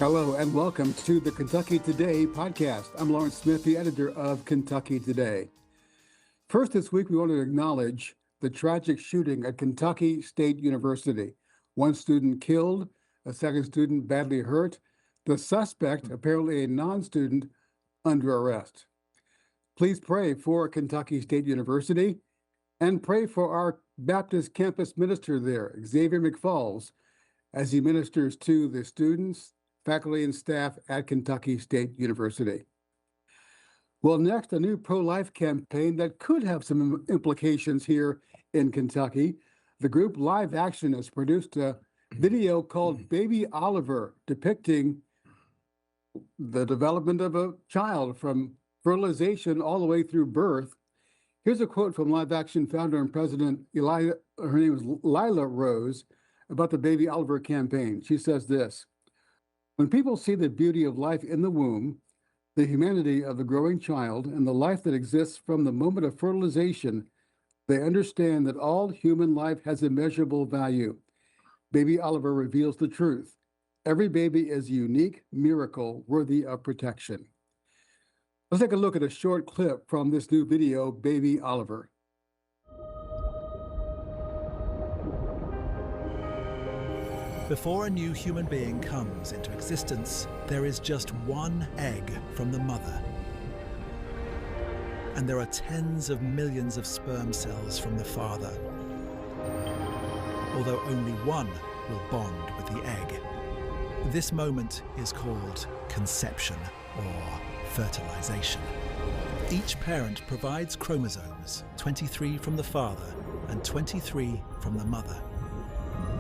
Hello and welcome to the Kentucky Today podcast. I'm Lawrence Smith, the editor of Kentucky Today. First this week, we want to acknowledge the tragic shooting at Kentucky State University. One student killed, a second student badly hurt, the suspect, apparently a non-student, under arrest. Please pray for Kentucky State University and pray for our Baptist campus minister there, Xavier McFalls, as he ministers to the students, faculty, and staff at Kentucky State University. Well, next, a new pro-life campaign that could have some implications here in Kentucky. The group Live Action has produced a video called Baby Oliver, depicting the development of a child from fertilization all the way through birth. Here's a quote from Live Action founder and president her name is Lila Rose, about the Baby Oliver campaign. She says this: "When people see the beauty of life in the womb, the humanity of the growing child, and the life that exists from the moment of fertilization, they understand that all human life has immeasurable value. Baby Oliver reveals the truth. Every baby is a unique miracle worthy of protection." Let's take a look at a short clip from this new video, Baby Oliver. Before a new human being comes into existence, there is just one egg from the mother. And there are tens of millions of sperm cells from the father, although only one will bond with the egg. This moment is called conception or fertilization. Each parent provides chromosomes, 23 from the father and 23 from the mother.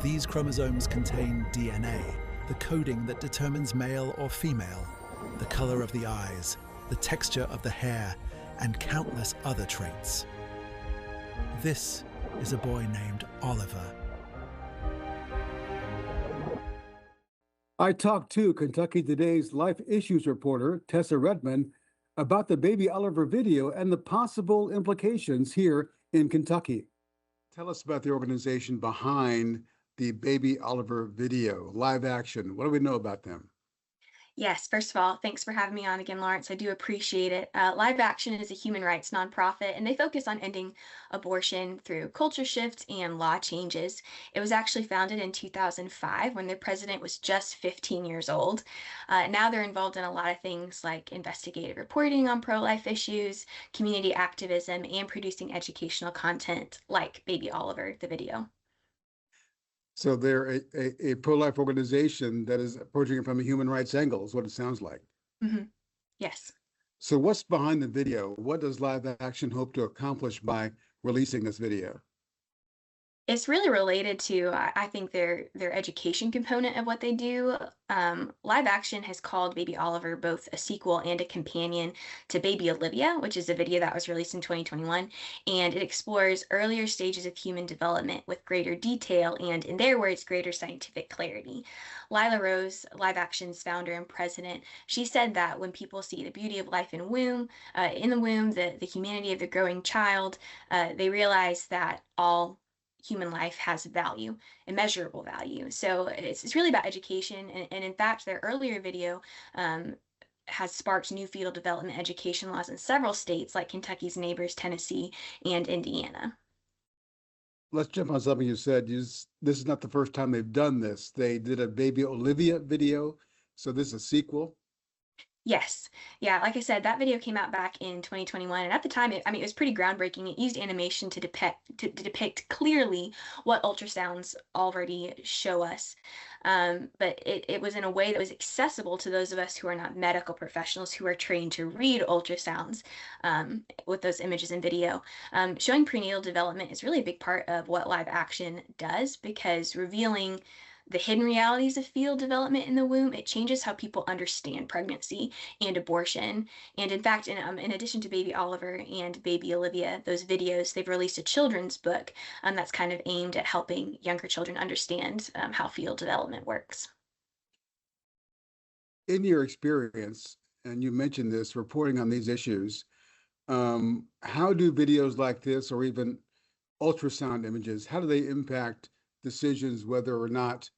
These chromosomes contain DNA, the coding that determines male or female, the color of the eyes, the texture of the hair, and countless other traits. This is a boy named Oliver. I talked to Kentucky Today's Life Issues reporter, Tessa Redmond, about the Baby Oliver video and the possible implications here in Kentucky. Tell us about the organization behind the Baby Oliver video, Live Action. What do we know about them? Yes, first of all, thanks for having me on again, Lawrence. I do appreciate it. Live Action is a human rights nonprofit, and they focus on ending abortion through culture shifts and law changes. It was actually founded in 2005 when their president was just 15 years old. Now they're involved in a lot of things like investigative reporting on pro-life issues, community activism, and producing educational content like Baby Oliver, the video. So they're a pro-life organization that is approaching it from a human rights angle, is what it sounds like. Mm-hmm. Yes. So what's behind the video? What does Live Action hope to accomplish by releasing this video? It's really related to, I think, their education component of what they do. Live Action has called Baby Oliver both a sequel and a companion to Baby Olivia, which is a video that was released in 2021, and it explores earlier stages of human development with greater detail and, in their words, greater scientific clarity. Lila Rose, Live Action's founder and president, she said that when people see the beauty of life in the womb, the humanity of the growing child, they realize that all human life has value, immeasurable value. So it's really about education. And in fact, their earlier video has sparked new fetal development education laws in several states like Kentucky's neighbors, Tennessee and Indiana. Let's jump on something you said. This is not the first time they've done this. They did a Baby Olivia video. So this is a sequel. Yes. Yeah, like I said, that video came out back in 2021, and at the time, it was pretty groundbreaking. It used animation to depict clearly what ultrasounds already show us, but it was in a way that was accessible to those of us who are not medical professionals, who are trained to read ultrasounds with those images and video. Showing prenatal development is really a big part of what Live Action does, because revealing the hidden realities of fetal development in the womb, it changes how people understand pregnancy and abortion. And in fact, in addition to Baby Oliver and Baby Olivia, those videos, they've released a children's book that's kind of aimed at helping younger children understand how fetal development works. In your experience, and you mentioned this, reporting on these issues, how do videos like this, or even ultrasound images, how do they impact decisions whether or not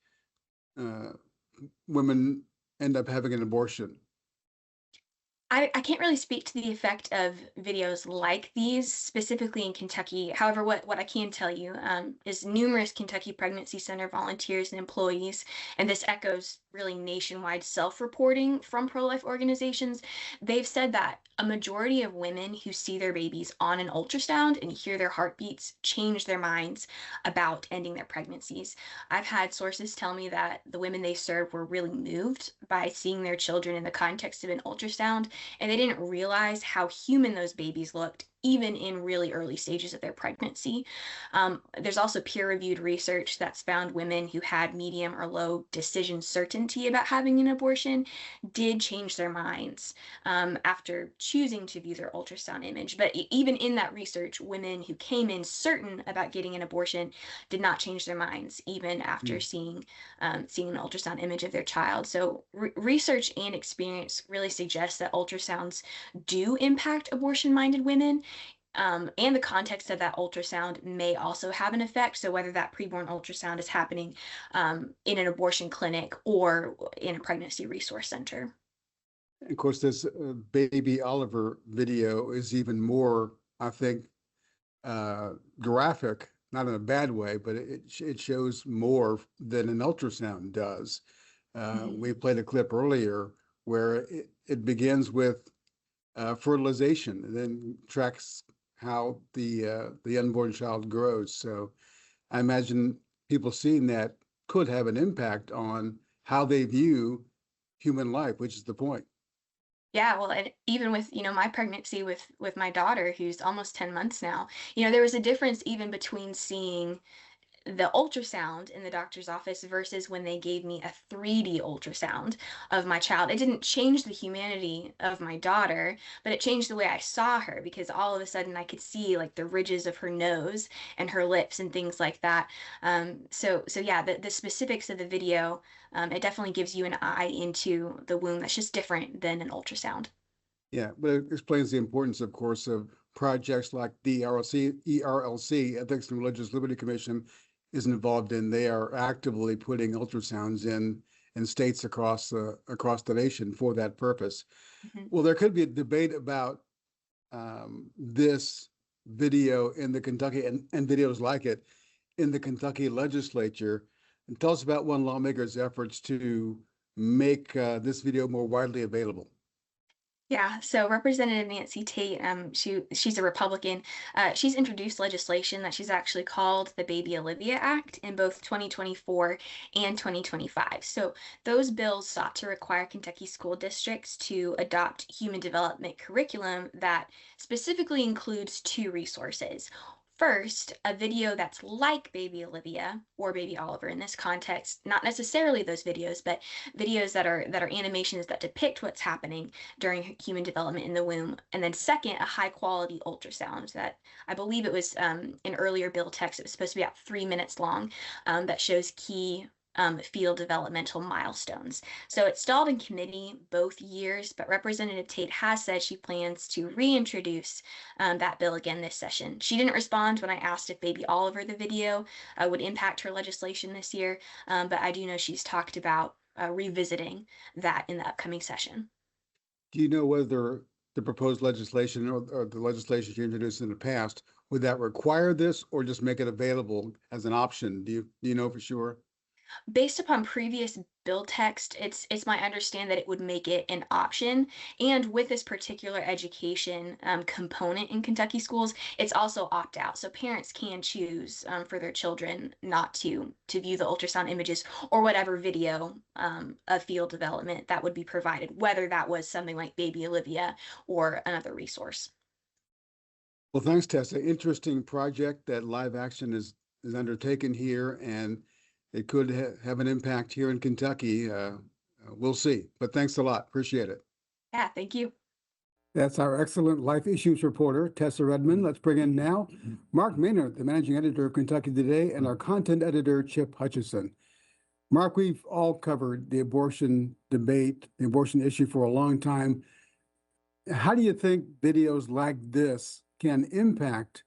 women end up having an abortion? I can't really speak to the effect of videos like these specifically in Kentucky. However, what I can tell you is numerous Kentucky Pregnancy Center volunteers and employees, and this echoes really nationwide self-reporting from pro-life organizations. They've said that a majority of women who see their babies on an ultrasound and hear their heartbeats change their minds about ending their pregnancies. I've had sources tell me that the women they serve were really moved by seeing their children in the context of an ultrasound, and they didn't realize how human those babies looked even in really early stages of their pregnancy. There's also peer-reviewed research that's found women who had medium or low decision certainty about having an abortion did change their minds after choosing to view their ultrasound image. But even in that research, women who came in certain about getting an abortion did not change their minds even after seeing an ultrasound image of their child. So research and experience really suggests that ultrasounds do impact abortion-minded women, and the context of that ultrasound may also have an effect. So whether that preborn ultrasound is happening in an abortion clinic or in a pregnancy resource center. Of course, this baby Oliver video is even more, I think, graphic, not in a bad way, but it shows more than an ultrasound does. We played a clip earlier where it begins with fertilization and then tracks how the unborn child grows. So I imagine people seeing that could have an impact on how they view human life, which is the point. Yeah, well, and even with, my pregnancy with my daughter, who's almost 10 months now, there was a difference even between seeing the ultrasound in the doctor's office versus when they gave me a 3D ultrasound of my child. It didn't change the humanity of my daughter, but it changed the way I saw her, because all of a sudden I could see like the ridges of her nose and her lips and things like that. So yeah, the specifics of the video, it definitely gives you an eye into the womb that's just different than an ultrasound. Yeah, but it explains the importance, of course, of projects like the ERLC, Ethics and Religious Liberty Commission, is involved in. They are actively putting ultrasounds in states across the nation for that purpose. Mhm. Well, there could be a debate about this video in the Kentucky and videos like it in the Kentucky legislature. And tell us about one lawmaker's efforts to make this video more widely available. Yeah, so Representative Nancy Tate, she's a Republican. She's introduced legislation that she's actually called the Baby Olivia Act in both 2024 and 2025. So those bills sought to require Kentucky school districts to adopt human development curriculum that specifically includes two resources. First, a video that's like Baby Olivia or Baby Oliver in this context, not necessarily those videos, but videos that are animations that depict what's happening during human development in the womb. And then second, a high quality ultrasound that I believe it was in earlier bill text, it was supposed to be about 3 minutes long, that shows key field developmental milestones. So it stalled in committee both years, but Representative Tate has said she plans to reintroduce that bill again this session. She didn't respond when I asked if Baby Oliver, the video, would impact her legislation this year, but I do know she's talked about revisiting that in the upcoming session. Do you know whether the proposed legislation or the legislation you introduced in the past, would that require this or just make it available as an option? Do you know for sure? Based upon previous bill text, it's my understanding that it would make it an option. And with this particular education component in Kentucky schools, it's also opt out. So parents can choose for their children not to view the ultrasound images or whatever video of field development that would be provided, whether that was something like Baby Olivia or another resource. Well, thanks, Tessa. Interesting project that Live Action is undertaken here, and it could have an impact here in Kentucky. We'll see. But thanks a lot. Appreciate it. Yeah, thank you. That's our excellent life issues reporter, Tessa Redmond. Let's bring in now Mark Maynard, the managing editor of Kentucky Today, and our content editor, Chip Hutchison. Mark, we've all covered the abortion debate, the abortion issue for a long time. How do you think videos like this can impact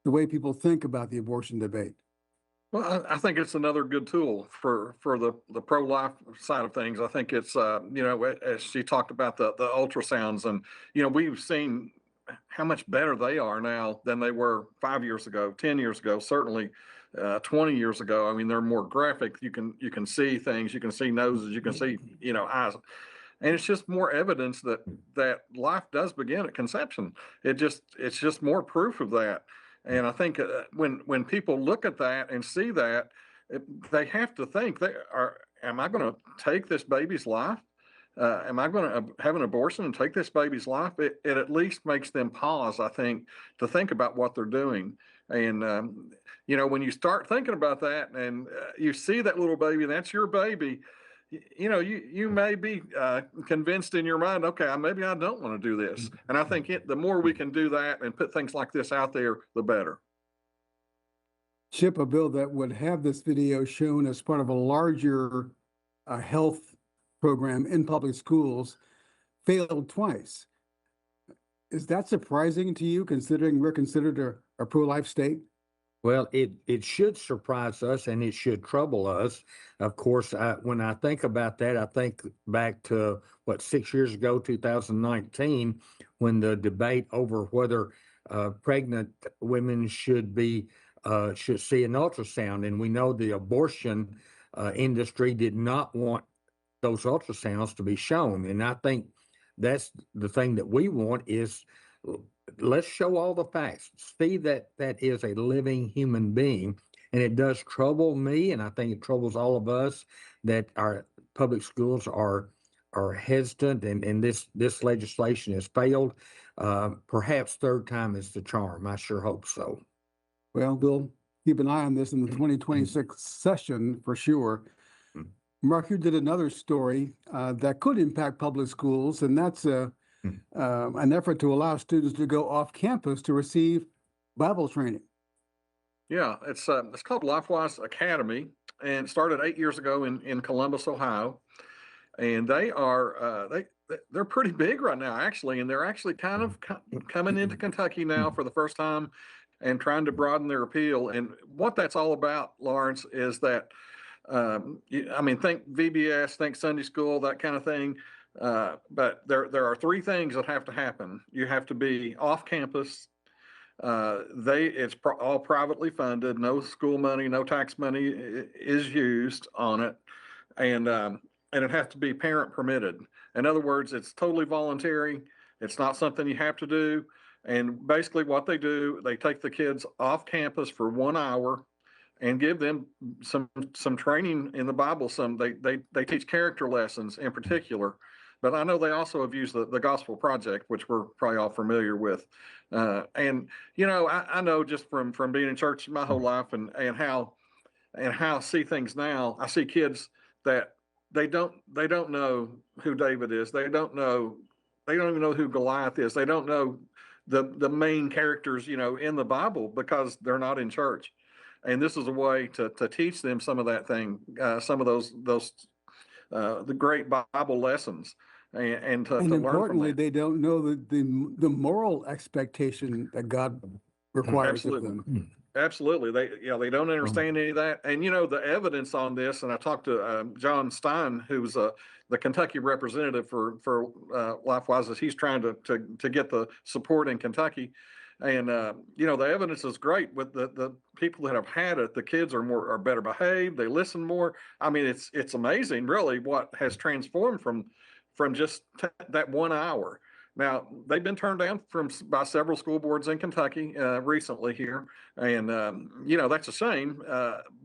the way people think about the abortion debate? Well, I think it's another good tool for the pro-life side of things. I think it's as she talked about the ultrasounds, and we've seen how much better they are now than they were 5 years ago, 10 years ago, certainly 20 years ago. I mean, they're more graphic. You can see things, you can see noses, you can see eyes, and it's just more evidence that life does begin at conception. It's just more proof of that. And I think when people look at that and see that, they have to think, am I going to take this baby's life? Am I going to have an abortion and take this baby's life? It at least makes them pause, I think, to think about what they're doing. And when you start thinking about that, and you see that little baby, and that's your baby, you may be convinced in your mind, okay, maybe I don't want to do this. And I think the more we can do that and put things like this out there, the better. Chip, a bill that would have this video shown as part of a larger health program in public schools failed twice. Is that surprising to you, considering we're considered a pro-life state? Well, it should surprise us and it should trouble us. Of course, when I think about that, I think back to 6 years ago, 2019, when the debate over whether pregnant women should see an ultrasound, and we know the abortion industry did not want those ultrasounds to be shown, and I think that's the thing that we want is, let's show all the facts. See that is a living human being. And it does trouble me, and I think it troubles all of us, that our public schools are hesitant, and this legislation has failed. Perhaps third time is the charm. I sure hope so. Well, we'll keep an eye on this in the 2026 session for sure. Mark, you did another story that could impact public schools, and that's an effort to allow students to go off campus to receive Bible training. Yeah, it's called LifeWise Academy, and it started 8 years ago in Columbus, Ohio. And they're pretty big right now, actually, and they're actually kind of coming into Kentucky now for the first time and trying to broaden their appeal. And what that's all about, Lawrence, is that think VBS, think Sunday school, that kind of thing. But there are three things that have to happen. You have to be off campus. It's all privately funded. No school money, no tax money is used on it, and it has to be parent permitted. In other words, it's totally voluntary. It's not something you have to do. And basically, what they do, they take the kids off campus for 1 hour and give them some training in the Bible. They teach character lessons in particular. But I know they also have used the Gospel Project, which we're probably all familiar with. I know just from being in church my whole life and how I see things now. I see kids that they don't know who David is. They don't even know who Goliath is. They don't know the main characters, in the Bible, because they're not in church. And this is a way to teach them some of that thing, some of those the great Bible lessons, and to learn importantly, from they don't know the moral expectation that God requires of them. Absolutely. They don't understand any of that. And the evidence on this, and I talked to John Stein, who's the Kentucky representative for LifeWise, as he's trying to get the support in Kentucky. And the evidence is great with the people that have had it. The kids are better behaved. They listen more. I mean, it's amazing, really, what has transformed from just that 1 hour. Now, they've been turned down by several school boards in Kentucky recently here, and that's a shame.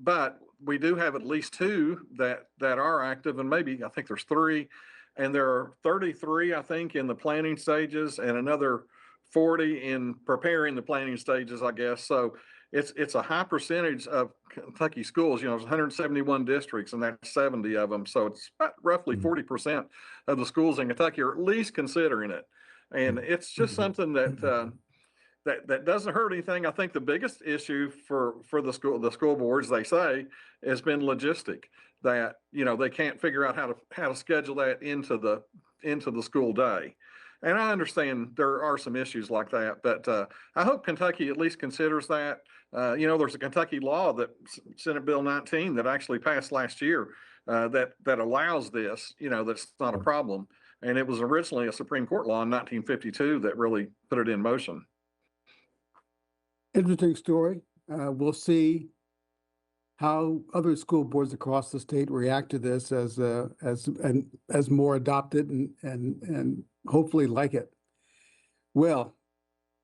But we do have at least two that are active, and maybe I think there's three, and there are 33, I think, in the planning stages, and another 40 in preparing the planning stages, I guess. So it's a high percentage of Kentucky schools. There's 171 districts, and that's 70 of them. So it's about roughly 40% of the schools in Kentucky are at least considering it. And it's just something that doesn't hurt anything. I think the biggest issue for the school boards, they say, has been logistic. That they can't figure out how to schedule that into the school day. And I understand there are some issues like that, but I hope Kentucky at least considers that. There's a Kentucky law that Senate Bill 19 that actually passed last year that allows this. That's not a problem. And it was originally a Supreme Court law in 1952 that really put it in motion. Interesting story. We'll see how other school boards across the state react to this as more adopted and hopefully like it. Well,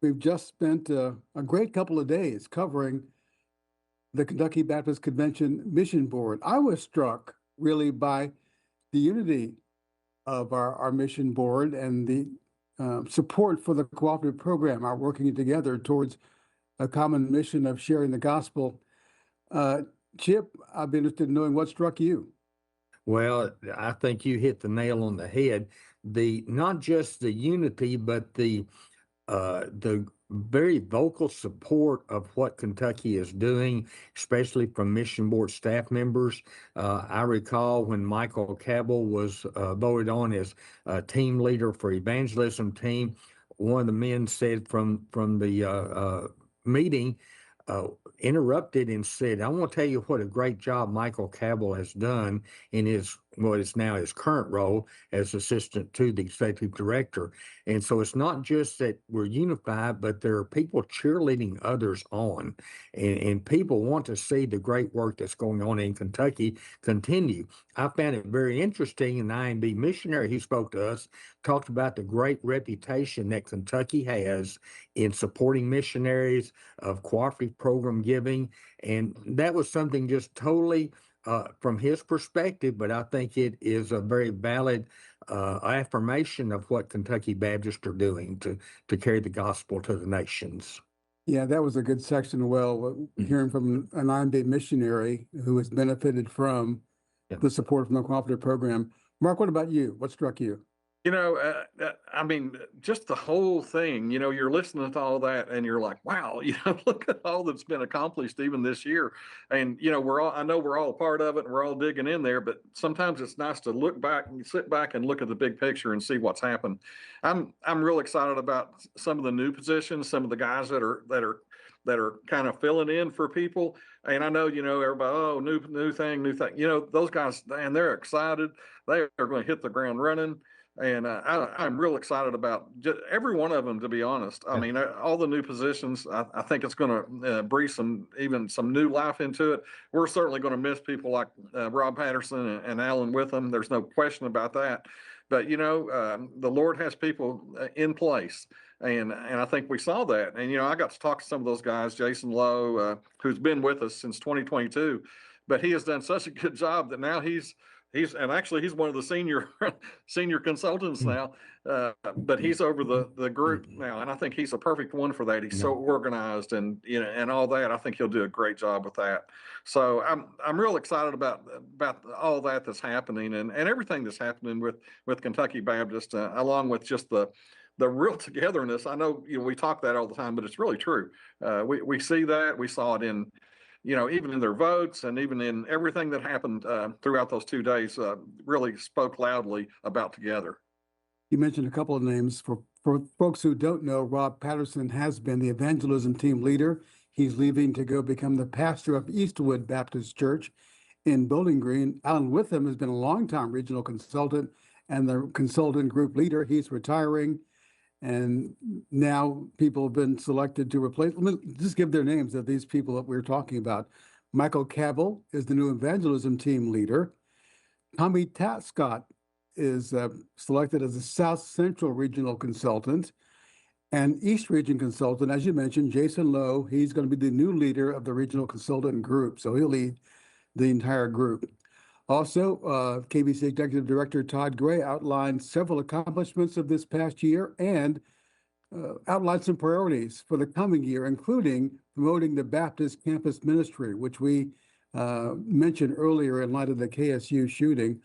we've just spent a great couple of days covering the Kentucky Baptist Convention Mission Board. I was struck really by the unity of our mission board and the support for the cooperative program, our working together towards a common mission of sharing the gospel. Chip, I'd be interested in knowing what struck you. Well, I think you hit the nail on the head. Not just the unity, but the very vocal support of what Kentucky is doing, especially from mission board staff members. I recall when Michael Cabell was voted on as team leader for evangelism team, one of the men said from the meeting, interrupted and said, "I want to tell you what a great job Michael Cabell has done in what is now his current role as assistant to the executive director." And so it's not just that we're unified, but there are people cheerleading others on, and people want to see the great work that's going on in Kentucky continue. I found it very interesting. An IMB missionary who spoke to us talked about the great reputation that Kentucky has in supporting missionaries, of cooperative program giving, and that was something just totally from his perspective, but I think it is a very valid affirmation of what Kentucky Baptists are doing to carry the gospel to the nations. Yeah, that was a good section. Well, hearing from an IMB missionary who has benefited from the support from the cooperative program. Mark, what about you? What struck you? I mean, just the whole thing, you're listening to all that and you're like, wow, look at all that's been accomplished even this year. And, I know we're all a part of it and we're all digging in there, but sometimes it's nice to look back and sit back and look at the big picture and see what's happened. I'm real excited about some of the new positions, some of the guys that are kind of filling in for people. And I know, everybody, oh, new thing. Those guys, and they're excited. They are going to hit the ground running. And I'm real excited about just every one of them, to be honest. I mean, all the new positions, I think it's going to breathe some new life into it. We're certainly going to miss people like Rob Patterson and Alan Witham. There's no question about that. But, the Lord has people in place. And I think we saw that. And, I got to talk to some of those guys, Jason Lowe, who's been with us since 2022. But he has done such a good job that now he's one of the senior consultants now, but he's over the group now, and I think he's a perfect one for that. He's so organized and and all that. I think he'll do a great job with that. So I'm real excited about all that's happening and everything that's happening with Kentucky Baptist, along with just the real togetherness. I know we talk that all the time, but it's really true. We see that. We saw it in even in their votes and even in everything that happened throughout those 2 days, really spoke loudly about together. You mentioned a couple of names. For folks who don't know, Rob Patterson has been the evangelism team leader. He's leaving to go become the pastor of Eastwood Baptist Church in Bowling Green. Alan Witham has been a longtime regional consultant and the consultant group leader. He's retiring. And now people have been selected to replace. Let me just give their names of these people that we're talking about. Michael Cabell is the new evangelism team leader. Tommy Tascott is selected as a South Central regional consultant. And East Region consultant, as you mentioned, Jason Lowe, he's going to be the new leader of the regional consultant group. So he'll lead the entire group. Also, KBC Executive Director Todd Gray outlined several accomplishments of this past year and outlined some priorities for the coming year, including promoting the Baptist campus ministry, which we mentioned earlier in light of the KSU shooting.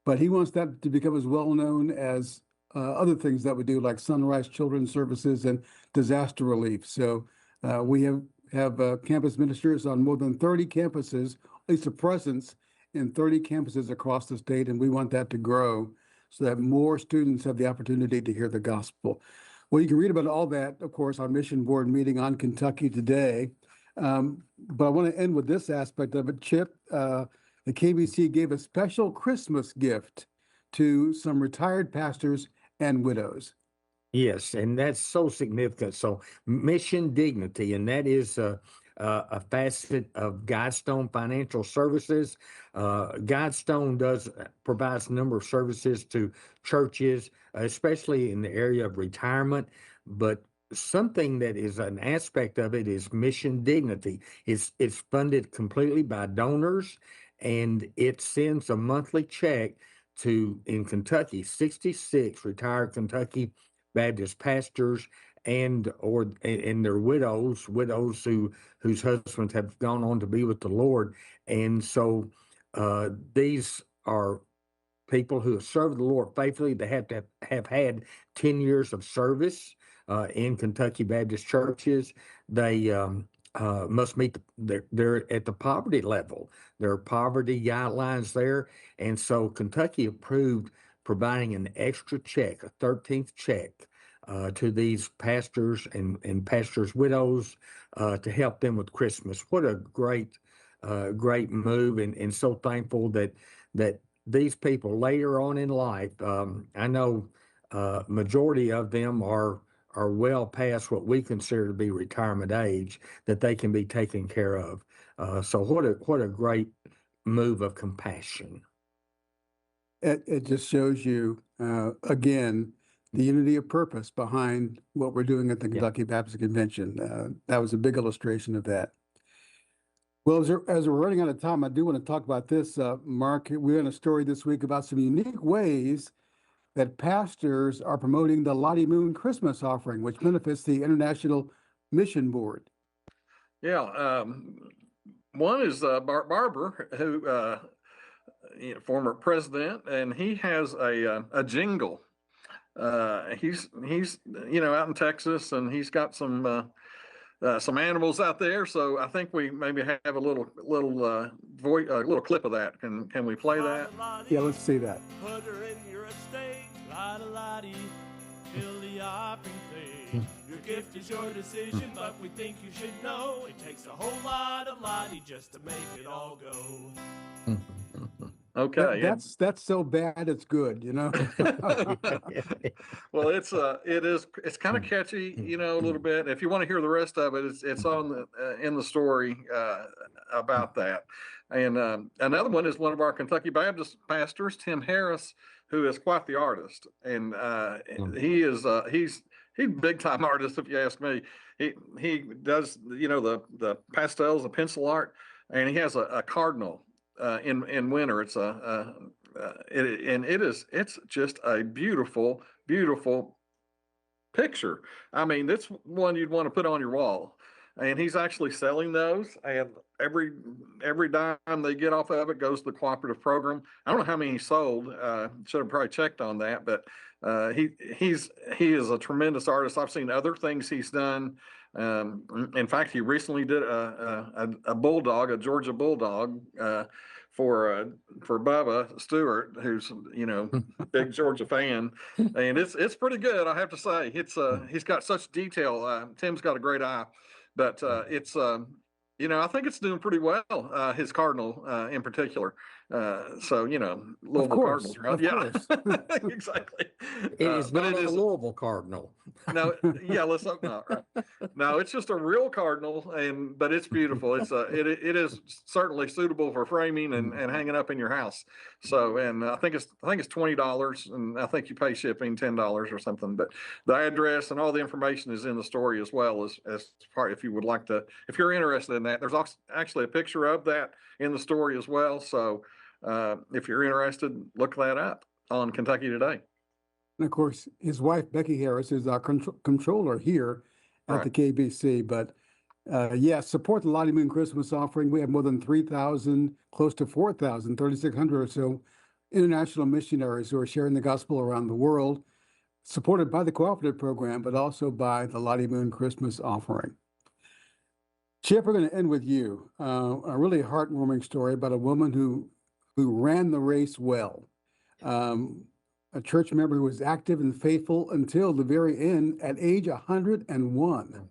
But he wants that to become as well known as other things that we do, like Sunrise Children's Services and disaster relief. So we have campus ministers on more than 30 campuses, at least a presence in 30 campuses across the state, and we want that to grow. so that more students have the opportunity to hear the gospel. Well, you can read about all that, of course, on Mission Board meeting on Kentucky Today. But I want to end with this aspect of it. Chip, the KBC gave a special Christmas gift to some retired pastors and widows. Yes, and that's so significant. So mission dignity, and that is a facet of Guidestone Financial Services. Guidestone provides a number of services to churches, especially in the area of retirement. But something that is an aspect of it is mission dignity. It's funded completely by donors, and it sends a monthly check to, in Kentucky, 66 retired Kentucky Baptist pastors and their widows whose husbands have gone on to be with the Lord. And so these are people who have served the Lord faithfully. They have to have had 10 years of service in Kentucky Baptist churches. They must meet they're at the poverty level. There are poverty guidelines there. And so Kentucky approved providing an extra check, a 13th check, to these pastors and pastors' widows to help them with Christmas. What a great move, and so thankful that these people later on in life, I know majority of them are well past what we consider to be retirement age, that they can be taken care of. So what a great move of compassion. It just shows you, again, the unity of purpose behind what we're doing at the Kentucky Baptist Convention. That was a big illustration of that. Well, as we're running out of time, I do want to talk about this, Mark. We had a story this week about some unique ways that pastors are promoting the Lottie Moon Christmas offering, which benefits the International Mission Board. Yeah, one is Bart Barber, who former president, and he has a jingle. He's out in Texas, and he's got some animals out there. So I think we maybe have a little clip of that. Can we play that? Yeah, let's see that. Put her in your estate, Lotta Lottie, fill the offering plate. Your gift is your decision, but we think you should know it takes a whole lot of Lottie just to make it all go. Okay, that's so bad it's good, Well, it's kind of catchy, a little bit. If you want to hear the rest of it, it's on in the story about that. And another one is one of our Kentucky Baptist pastors, Tim Harris, who is quite the artist, and he's a big time artist, if you ask me. He does the pastels, the pencil art, and he has a cardinal. In winter, it's it's just a beautiful picture. I mean, that's one you'd want to put on your wall. And he's actually selling those, and every dime they get off of it goes to the cooperative program. I don't know how many he sold. Should have probably checked on that, but he is a tremendous artist. I've seen other things he's done. In fact, he recently did a bulldog, a Georgia bulldog, for Bubba Stewart, who's big Georgia fan, and it's pretty good, I have to say. He's got such detail. Tim's got a great eye, but I think it's doing pretty well. His cardinal in particular. Louisville Cardinals, right? Of course. Exactly. It is not a Louisville Cardinal. No, yeah, let's hope not. Right? No, it's just a real cardinal, but it's beautiful. It is certainly suitable for framing and hanging up in your house. So, and I think it's $20, and I think you pay shipping $10 or something. But the address and all the information is in the story as well as part. If you would like to, if you're interested in that, there's actually a picture of that in the story as well. So, if you're interested, look that up on Kentucky Today. And of course, his wife, Becky Harris, is our controller here at the KBC. But support the Lottie Moon Christmas offering. We have more than 3,000, close to 4,000, 3,600 or so international missionaries who are sharing the gospel around the world, supported by the cooperative program, but also by the Lottie Moon Christmas offering. Chip, we're going to end with you. A really heartwarming story about a woman who ran the race well. a church member who was active and faithful until the very end at age 101.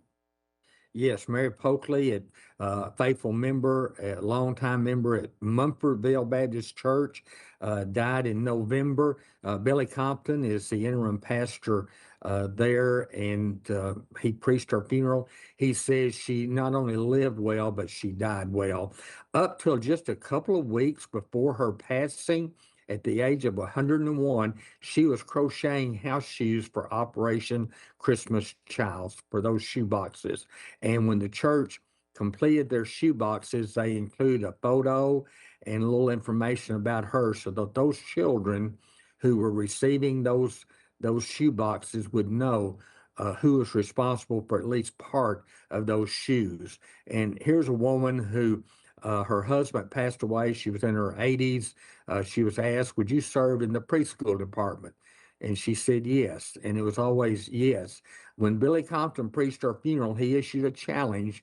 Yes, Mary Polkley, faithful member, a longtime member at Mumfordville Baptist Church, died in November. Billy Compton is the interim pastor there, and he preached her funeral. He says she not only lived well, but she died well. Up till just a couple of weeks before her passing, at the age of 101, she was crocheting house shoes for Operation Christmas Child, for those shoe boxes. And when the church completed their shoe boxes, they include a photo and a little information about her, so that those children who were receiving those shoe boxes would know who was responsible for at least part of those shoes. And here's a woman who her husband passed away. She was in her 80s. She was asked, "Would you serve in the preschool department?" And she said yes. And it was always yes. When Billy Compton preached her funeral, he issued a challenge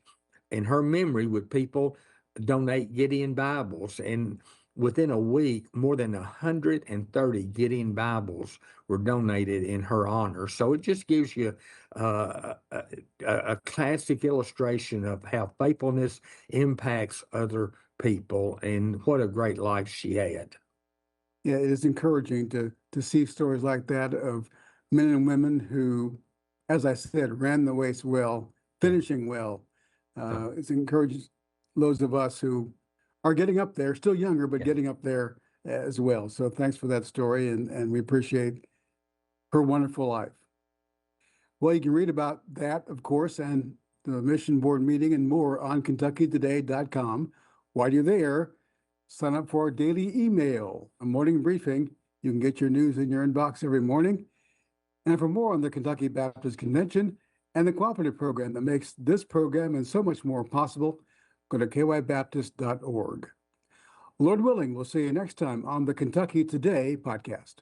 in her memory would people donate Gideon Bibles. And within a week, more than 130 Gideon Bibles were donated in her honor. So it just gives you a classic illustration of how faithfulness impacts other people, and what a great life she had. Yeah, it is encouraging to see stories like that of men and women who, as I said, ran the race well, finishing well. It encourages those of us who are getting up there, still younger, but getting up there as well. So thanks for that story, and we appreciate her wonderful life. Well, you can read about that, of course, and the mission board meeting and more on KentuckyToday.com. While you're there, sign up for our daily email, a morning briefing. You can get your news in your inbox every morning. And for more on the Kentucky Baptist Convention and the cooperative program that makes this program and so much more possible, go to kybaptist.org. Lord willing, we'll see you next time on the Kentucky Today podcast.